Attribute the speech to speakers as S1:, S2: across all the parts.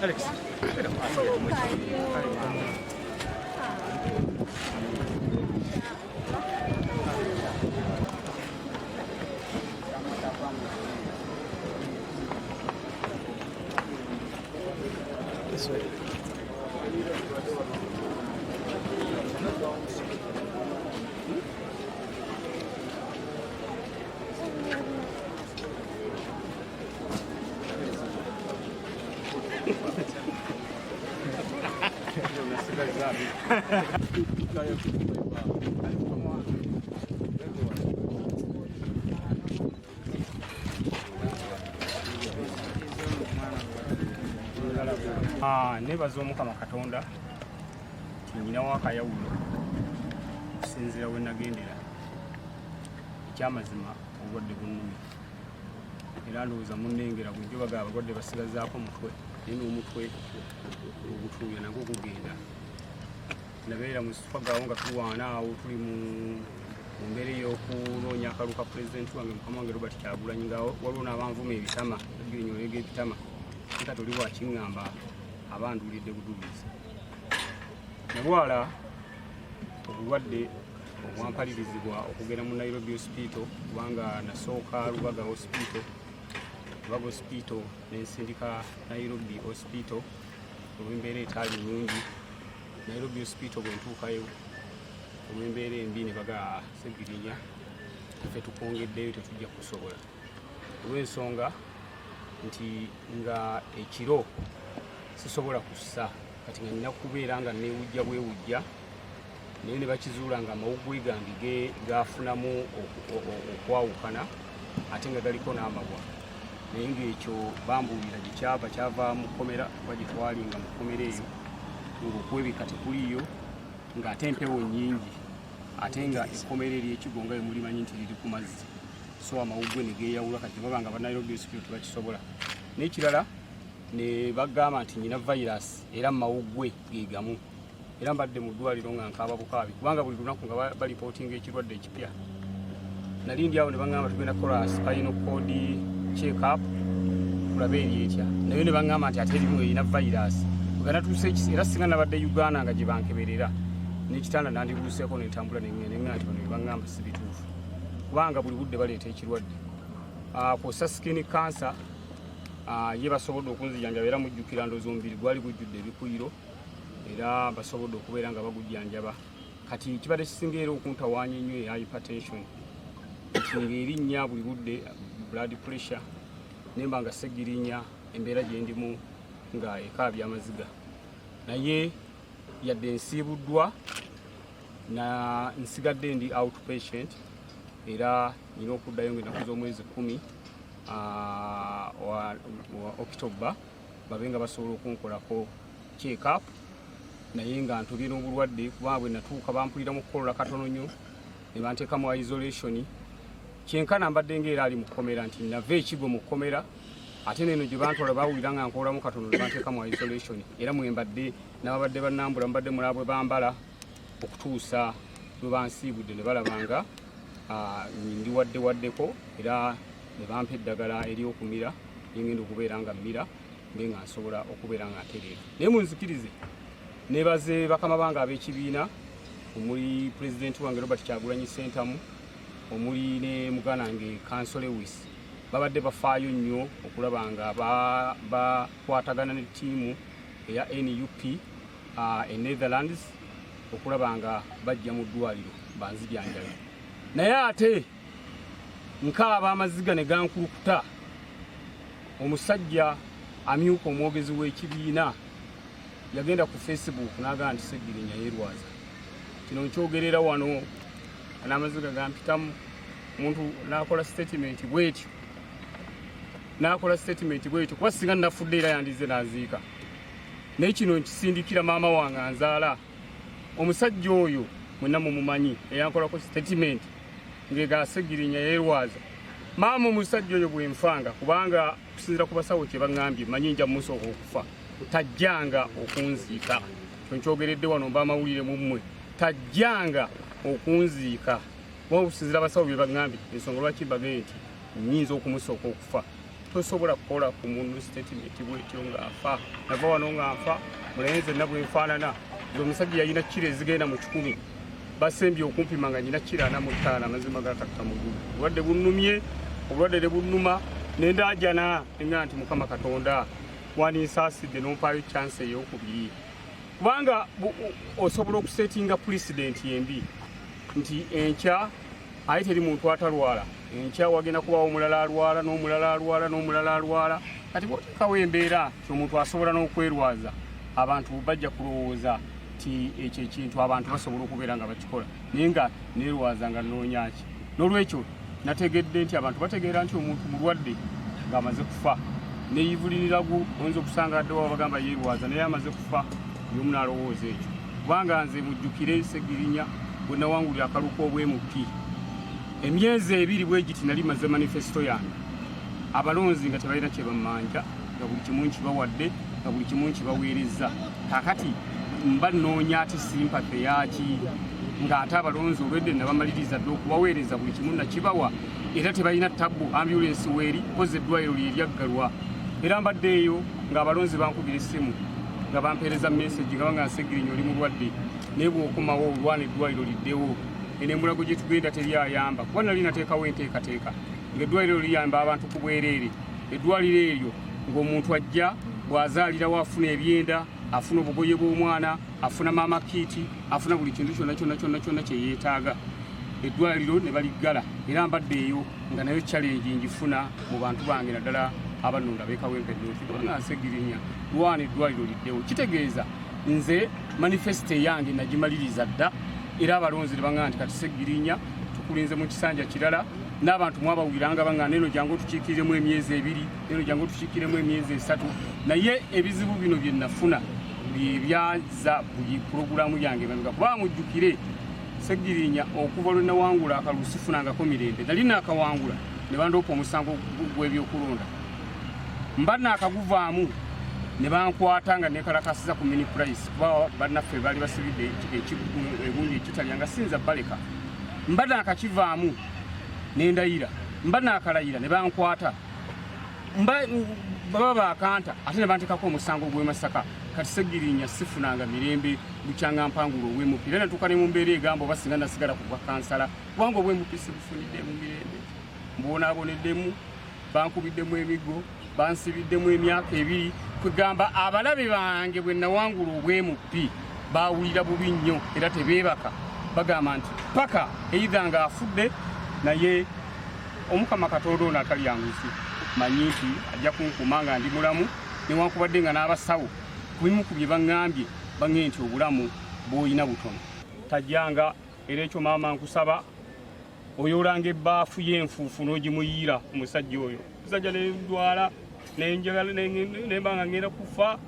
S1: Alex. This way.
S2: Nebaza Omukama Katonda tinyinawo akayawulo okusinziira we nagendera ekyamazima obulwadde bunnumi era ndowooza munnengera bulijjo bagaba abalwadde basigazaako omutwe naye n'omutwe ogutuuya nagwo gugenda nabeera mu sifagawo nga tulwana awo tuli mu mbeera ey'okunoonya akalulu ka pulezidenti wange mukama wange Robert Kyagulanyi nga waliwo n'abanvuma ebitama Sseggirinya olega ebitama eka toli bwakiŋŋamba abanduulidde buduulizi nabwala obulwadde obwampalirizibwa okugenda mu Nairobi hospital kubanga nasooka Lubaga hospital nensindika Nairobi hospital olw'embeera etaali nnungi Nairobi hospital bwe ntuukayo olw'embeera embi ne baga Sseggirinya ffe tukongeddeyo tetujja kusobola olw'ensonga nti nga ekiro sisobola kussa kati nga nina kubeera nga neewujja bwewujja naye ne bakizuula nga amawuggwe gange gafunamu okwawukana ate nga galiko n'amabwa naye ng'ekyo bambuulira gye kyava mu kkomera kuba gye twalinga mu kkomera eyo ng'okwebika tekuliyo ng'ate empewo nnyingi ate nga ekkomera ery'ekigonga bwe mulimanyi nti liri ku mazzi so amawuggwe ne geeyawula kati baba nga Banairobi hospital tebakisobola n'ekirala ne bagamba nti nyina virus era mawuggwe ge gamu era mbadde mu ddwaliro nga nkaaba bukaabi kubanga buli lunaku nga balipootinga ekirwadde ekipya nali ndi awo ne baŋŋamba tugenda kukola spinal cord check up tulabe eri etya naye ne baŋŋamba nti ate erimu erina virus bwegana tuuse era singa nabadde Uganda nga gye bankeberera n'ekitanda nandibuuseeko nentambula neŋŋenda nti bano bye baŋŋamba si bituufu kubanga buli budde baleeta ekirwadde kwossa skin cancer ye basobodde okunzijanjaba era mujjukira ndoozi omubiri gwali gujjudde ebikuyiro era basobodde okubeera nga bagujjanjaba kati kibadde kisinga era okuntawaanya ennyo eya hypertension nti ng'erinnya buli budde blood pressure nemba nga Sseggirinya embeera gye ndimu nga ekaabya amaziga naye yadde nsiibuddwa na nsigadde ndi outpatient era nina okuddayo ng'ennaku z'omwezi 10 wa October babe nga basobola okunkolako check up naye nga ntubye n'obulwadde kubanga bwe natuuka bampulira mu kukolola katono nnyo ne banteeka mu isolation kyenkana mbadde ng'era ali mu kkomera nti nava ekigwe mu kkomera ate neno gye bantwala bawulira nga nkololamu katono ne banteeka mu isolation era mwembadde n'ababadde bannambula mbadde mulaba bwe bambala okutuusa lwe bansiibudde ne balabanga ndi waddewaddeko era ne bampa eddagala ery'okumira ngenda okubeera nga mmira mbe nga nsobola okubeera nga ntereera naye munzikirize nebaze bakama bange ab'ekibiina omuli pulezidenti wange Robert Kyagulanyi Ssentamu omuli ne muganda wange Kansole Lewis babadde bafaayo nnyo okulaba nga bakwatagana ne ttiimu eya NUP e Netherlands okulaba nga bajja mu ddwaliro banzijanjabe naye ate nkaaba amaziga ne gankulukuta omusajja amyuka omwogezi w'ekibiina yagenda ku Facebook n'agamba nti Sseggirinya yeerwaza kino nkyogerera wano n'amaziga gampitamu omuntu n'akola statement bwetyo kuba singa nnafudde era yandize n'aziika naye kino nkisindikira maama wange anzaala omusajja oyo mwenna mumumanyi eyankolako statement ng'ega Sseggirinya yeerwaza maama omusajja oyo bwe nfanga kubanga kusinziira ku basawo kye baŋŋambye manyi nja musooka okufa tajjanga okunziika nkyogeredde wano mba amawulire mu mmwe tajjanga okunziika kuba okusinziira abasawo bye baŋŋambye ensonga lwaki mbagee nti nnyinza okumusooka okufa tosobola kukola ku muntu statement bwetyo ng'afa nava wano ng'afa mulenze nabwe nfaanana omusajja yalina kiro ezigenda mu 10 basembye okumpima nga nyina kiro 45 amazima gakakka mu ggulu obulwadde bunnumye obulwadde tebunnuma nendajana nga nti Mukama Katonda wandinsaaside n'ompaayo chance ey'okubiri kubanga osobola okusetinga president yembi nti enkya aye teri muntu atalwala enkya wagenda kubawo omulala alwala n'omulala alwala n'omulala alwala kati bwotekawo embeera omuntu asobola n'okwerwaza abantu bajja kulowooza ti ekyo ekintu abantu basobola okubeera nga bakikola naye nga neerwaza nga noonyaki n'olwekyo nategedde nti abantu bategeera nti omuntu mulwadde ng'amaze kufa neyivuliriragwo oyinza okusanga addewo bagamba yeerwaza naye amaze kufa y'omu nalowooza ekyo kubanga nze mujjukire Sseggirinya bwe nawangulira akaluko obwemupi emyezi 2 bwe giti nali maze manifesto yange abalonzi nga tebalina kye bamanja nga buli kimu nkibawadde nga buli kimu nkibaweereza kakati mba nnoonya ati sympathy yaki ng'ate abalonzi olwedde nabamaliriza dde okubaweereza buli kimu nakibawa era tebalina tabbu ambulance weeri koze eddwaliro lyeryagalwa era mbaddeeyo ng'abalonzi bankubira essimu nga bampeereza message nga banga Sseggirinya oli mulwadde naye bw'okomawo olwana eddwaliro liddewo enemulago gye tugenda teryayamba kuba nali nateekawo enteekateeka ng'eddwaliro liyamba abantu ku bwereere eddwaliro eryo ng'omuntu ajja bw'azaalirawo afuna ebyenda afuna obugoye bw'omwana afuna maama kiiti afuna buli kintu kyonna kye yeetaaga eddwaliro ne baliggala era mbaddeeyo nga nayo challenge njifuna mu bantu bange naddala abanonda beekawempeddeoti kubanga Sseggirinya lwana eddwaliro liddewo kitegeeza nze manifesto yange nagimaliriza dda era abalonzi ne baŋŋamba nti kati Sseggirinya tukulinze mu kisanja kirala n'abantu mwabawuliranga baŋŋamba neno jangu otukiikiremu emyezi 2 neno jangu otukiikiremu emyezi 3 naye ebizibu bino bye nafuna byebyaza buli pulogulaamu yange emabega kuba mujjukire Sseggirinya okuva lwe nawangula akalulu sifunangako mirembe nali naakawangula ne bandoopa omusango gw'ebyokulonda mba naakaguvaamu ne bankwata nga nekalakasiza ku mini price kuba bannaffe baali basibidde egunju ekitalya nga sinza baleka mba naakakivaamu nendayira mba naakalayira ne bankwata baba baakanta ate ne bantekako omusango gw'emasaka kati Sseggirinya sifunanga mirembe bukyanga mpangula obwemupi era natuuka ne mu mbeera egamba oba singa nasigala ku bwakansala kubanga obwemupi sibufunidde mu mirembe mbonaaboneddemu bankubiddemu emiggo bansibiddemu emyaka 2 kwegamba abalabe bange bwe nawangula obwemupi baawulira bubi nnyo era tebeebaka bagamba nti paka eitha nga afudde naye Omukama Katonda ono atalyanguzi manyi nti ajja kunkuma nga ndi mulamu newankubadde nga n'abasawo kubimu ku bye baŋŋambye baŋŋe nti obulamu bw'olina butono tajjanga era ekyo maama nkusaba oyoolanga ebbaafu y'enfuufu n'ogimuyiira omusajja oyo omusajja nendwala nenjagala nemba nga ngenda kufa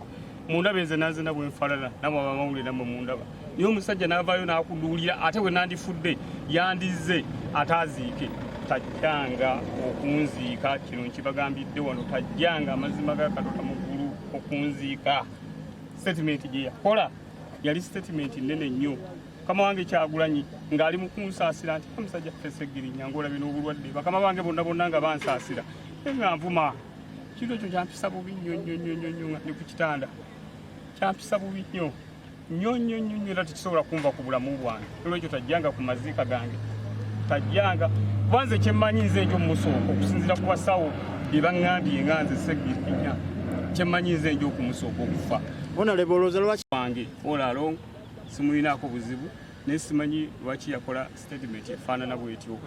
S2: mundaba enze nanzena bwe nfaanana namwe abamawulire nammwe mundaba naye omusajja n'avaayo n'akunduulira ate bwe nandifudde yandizze ataaziike tajjanga okunziika kino nkibagambidde wano tajjanga amazima ga Katonda mu ggulu okunziika statement gye yakola yali statement nnene nnyo kama wange Kyagulanyi ng'ali mu kunsaasira nti omusajja ffe Sseggirinya ng'olabye n'obulwadde bakama bange bonna nga bansaasira nga nvuma kintu ekyo kyampisa bubi nnyo nga ndi ku kitanda kyampisa bubi nnyo era tekisobola kunva ku bulamu bwange olwekyo tajjanga ku maziika gange tajjanga kubanze kyemmanyi nze ekyo mumusooka okusinzira ku basawo bye baŋŋambye nga nze Sseggirinya kyemmanyi nze njo okumusooka okufa
S1: olowooza lwaki
S2: wange olalo simulinaako buzibu naye simanyi lwaki yakola statement efaanana bwetyo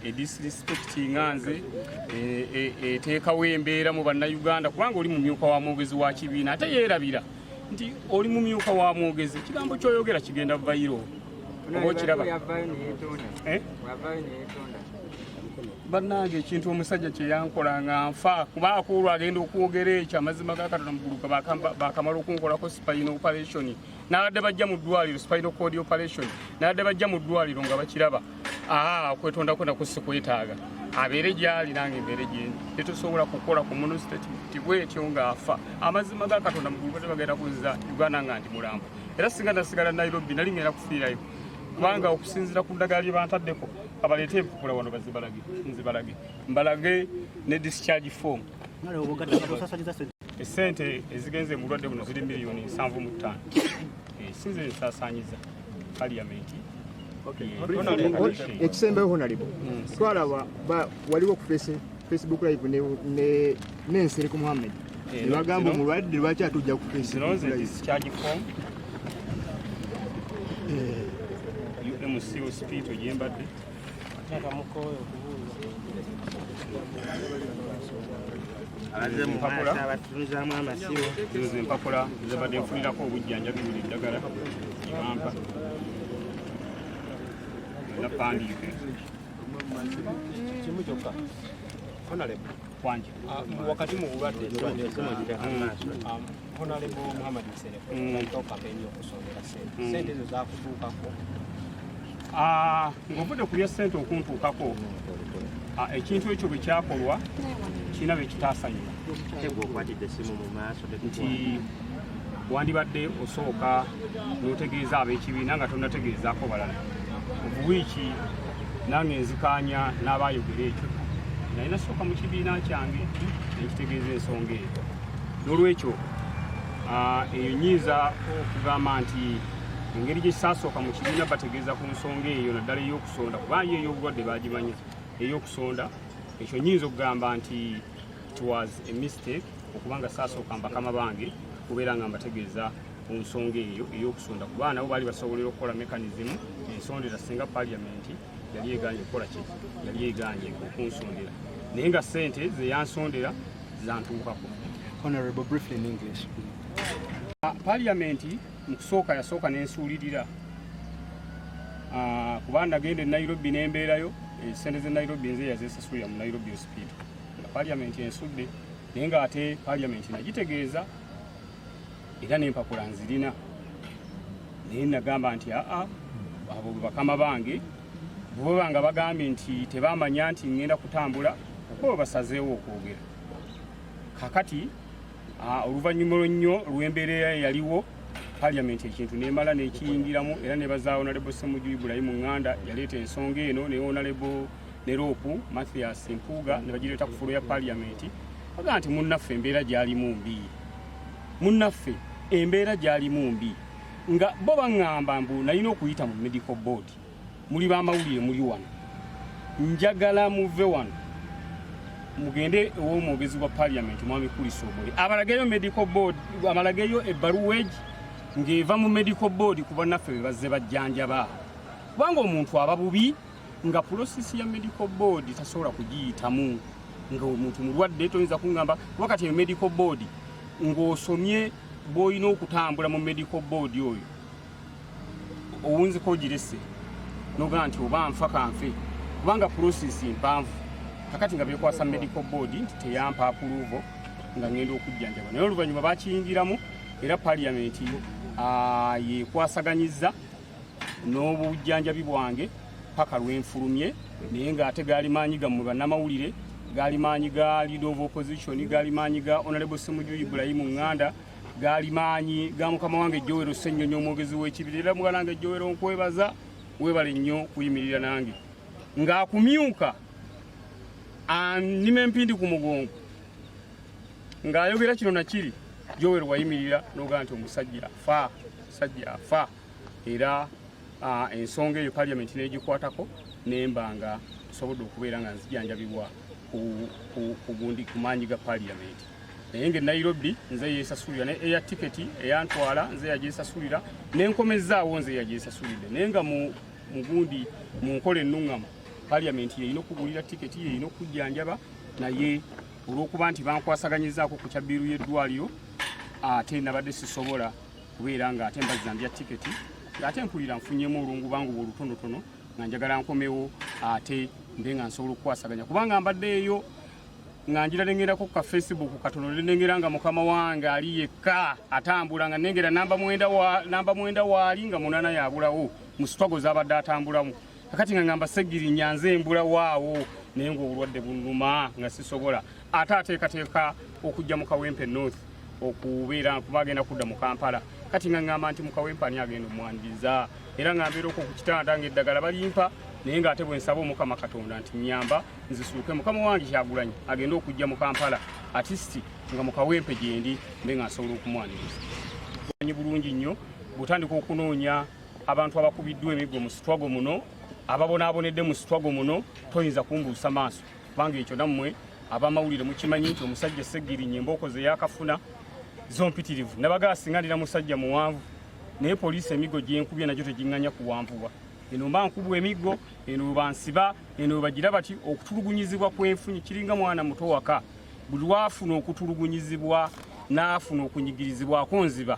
S2: edisrespect nga nze eteekawo embeera mu bannayuganda kubanga oli mumyuka wa mwogezi wa kibiina ate yeerabira nti oli mumyuka wa mwogezi ekigambo kyoyogera kigenda vayiro oba okiraba bannange ekintu omusajja kye yankola nga nfa kubaako olwo agenda okwogera ekyo amazima ga Katonda muguluka bakamala okunkolako spine operation n'abadde bajja mu ddwaliro spinal cord operation n'abadde bajja mu ddwaliro nga bakiraba okwetonda kwenda kusikwetaaga abeere gy'ali nange embeere gyendi tetusobola kukola ku muno statement bwetyo ng'afa amazima ga Katonda muguluka tebagenda kuzza Uganda nga ndi mulambo era singa nasigala Nairobi nali ngenda kufiirayo kubanga okusinziira ku ddagala lye bantaddeko kabaleete empapula wano nzibalage mbalage ne discharge form. Essente ezigenze mu bulwadde buno ziri miliyoni 7.5. Sinze nsaasaanyiza Parliament.
S1: Ekisembeyo honalibo twalaba waliwo ku Facebook live ne Nseriku Muhammad bagamba omulwadde lwaki atujja ku Facebook live
S2: discharge form UMC hospital yembadde empapula zebadde nfunirako obujjanjabi buli ddagala bampa napandiike
S3: kimu kyokka honorable
S2: kwanje
S3: wakati mu bulwadde honorable Muhammad Mserefu ntoka penyo okusondera sente ezo zakutuukako
S2: ng'ovudde ku bya ssente okuntuukako ekintu ekyo bwe kyakolwa kirina be kitaasanyula nti wandibadde osooka n'otegeeza ab'ekibiina nga tonnategeezaako balala obuwiiki nange nzikaanya n'abayogera ekyo naye nasooka mu kibiina kyange nekitegeeza ensonga eyo n'olwekyo eyo nnyinza okugamba nti engeri gye kisaasooka mu kibiina bategeeza ku nsonga eyo naddala ey'okusonda kubanga ey'obulwadde bagimanyi ey'okusonda ekyo nnyinza okugamba nti it was a mistake okubanga saasooka mbakama bange kubeera nga mbategeeza ku nsonga eyo ey'okusonda kuba nabo baali basobolera okukola mekanizimu ensondera singa Parliament yali eganye okukola ki yali eganye okunsondera naye nga ssente ze yansondera zantuukako.
S1: Honorable, briefly in English.
S2: Parliament mu kusooka yasooka n'ensuulirira kuba nagenda e Nairobi n'embeerayo ssente z'e Nairobi nze yazeesasulira mu Nairobi hospital nga Parliament ensudde naye ng'ate Parliament nagitegeeza era n'empapula nzirina naye nagamba nti abo bakama bange bwe banga bagambye nti tebamanya nti ngenda kutambula kuba basazeewo okwogera kakati oluvannyuma nnyo lw'embeera yaliwo Parliament ekintu nemala nekiyingiramu era nebazaawo Honorable Ssemuju Ibrahim Nganda yaleeta ensonga eno ne Honorable Neropu Mathias Mpuuga ne bagireeta ku fulo ya Parliament bagaa nti munnaffe embeera gyalimu mbi munnaffe embeera gyalimu mbi nga bo baŋŋamba mbu nalina okuyita mu medical board muli b'amawulire muli wano njagala muve wano mugende ew'omwogezi wa Parliament mwami Kulisa Omuli abalageyo medical board abalageyo ebbaluwa egi ng'eva mu medical board kuba naffe be bazze bajjanjaba kubanga omuntu aba bubi nga process ya medical board tasobola kugiyitamu nga omuntu mulwadde toyinza kuŋŋamba wakati medical board ng'osomye bw'olina okutambula mu medical board oyo owunziko ogirese nogaa nti oba nfa kanfe kubanga process mpanvu kakati nga bekwasa medical board nti teyampa approval nga ngenda okujjanjaba naye oluvannyuma bakiyingiramu era Parliament yekwasaganyizza n'obujjanjabi bwange paka lwenfulumye naye ng'ate gaali maanyi gammwe bannamawulire gaali maanyi ga leader of opposition gaali maanyi ga Honorable Ssemuju Ibrahim Nganda gaali maanyi ga mukama wange Joero Ssennyonyi omwogezi w'ekibira era mugala wange Joero nkwebaza weebale nnyo kuyimirira nange ng'akumyuka annima empindi ku mugongo ng'ayogera kino nakiri Joero wayimirira n'ogaa nti omusajja afa era ensonga eyo Parliament n'egikwatako nembanga tusobodde okubeera nga nzijanjabibwa ku maanyi ga Parliament naye nga Nairobi nze yeesasulira ne eya tiketi eyantwala nze yagisasulira n'enkomezaawo nze yagisasulidde naye nga mugundi mu nkola ennuŋŋamu Parliament yeyina okugulira tiketi yeyina okujjanjaba naye olw'okuba nti bankwasaganyizaako ku kyabbiiru y'eddwaliro ate nabadde sisobola kubeera nga ate mbazambya tiketi ng'ate mpulira nfunyemu olungu bangu olutonotono nga njagala nkomewo ate mbe nga nsobola okukwasaganya kubanga mbadde eyo nga njira nengerako ku Facebook katono nengera nga mukama wange ali yekka atambula nga nengera namba mwenda waali nga munana yabulawo mu struggle z'abadde atambulamu kakati nga ngamba Sseggirinya nze mbula waawo naye ng'obulwadde bunnuma nga sisobola ate ateekateeka okujja mu Kawempe North okubeera kubagenda kudda mu Kampala kati nga ngamba nti mu Kawempe ani agenda omwaniriza era nga mbeera okwo ku kitanda ng'eddagala balimpa naye ng'ate bwe nsaba Omukama Katonda nti nyamba nzisuuke Mukama wange Kyagulanyi agenda okujja mu Kampala atisti nga mu kawempe gye ndi mbe nga nsobola okumwaniriza. Omanyi bulungi nnyo bw'otandika okunoonya abantu abakubiddwa emiggo mu sitwago muno, ababonaabonedde mu sitwago muno, toyinza kumbuusa maaso kubanga ekyo nammwe abamawulire mukimanyi nti omusajja Sseggirinya embooko ze yakafuna zompitirivu. Nabagaa singa ndina musajja muwanvu naye poliisi emiggo gyenkubye nagyo tegiŋŋanya kuwanvuwa. Eno mba nkubwa emiggo, eno bansiba, eno bagira bati okutulugunyizibwa kwenfunyi kiringa mwana muto waka. Buli lwafuna okutulugunyizibwa n'afuna okunyigirizibwako nziba.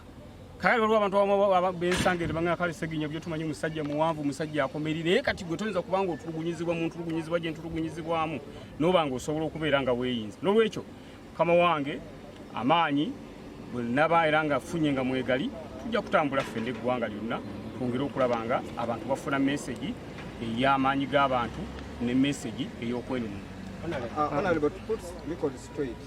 S2: Kale olwo abantu bensangere bangana kale Sseggirinya byo tumanyi musajja muwanvu, musajja akomeri, naye kati gwe toyinza kubanga otulugunyizibwa mu ntulugunyizibwa gye ntulugunyizibwamu n'obanga osobola okubeera nga weeyinza. N'olwekyo Mukama wange amaanyi bwe naba era nga funye nga mwegali tujja kutambula ffende eggwanga lyonna twongere okulaba nga abantu bafuna message ey'amaanyi g'abantu ne message ey'okwenunula.
S3: Honorable, to put record straight.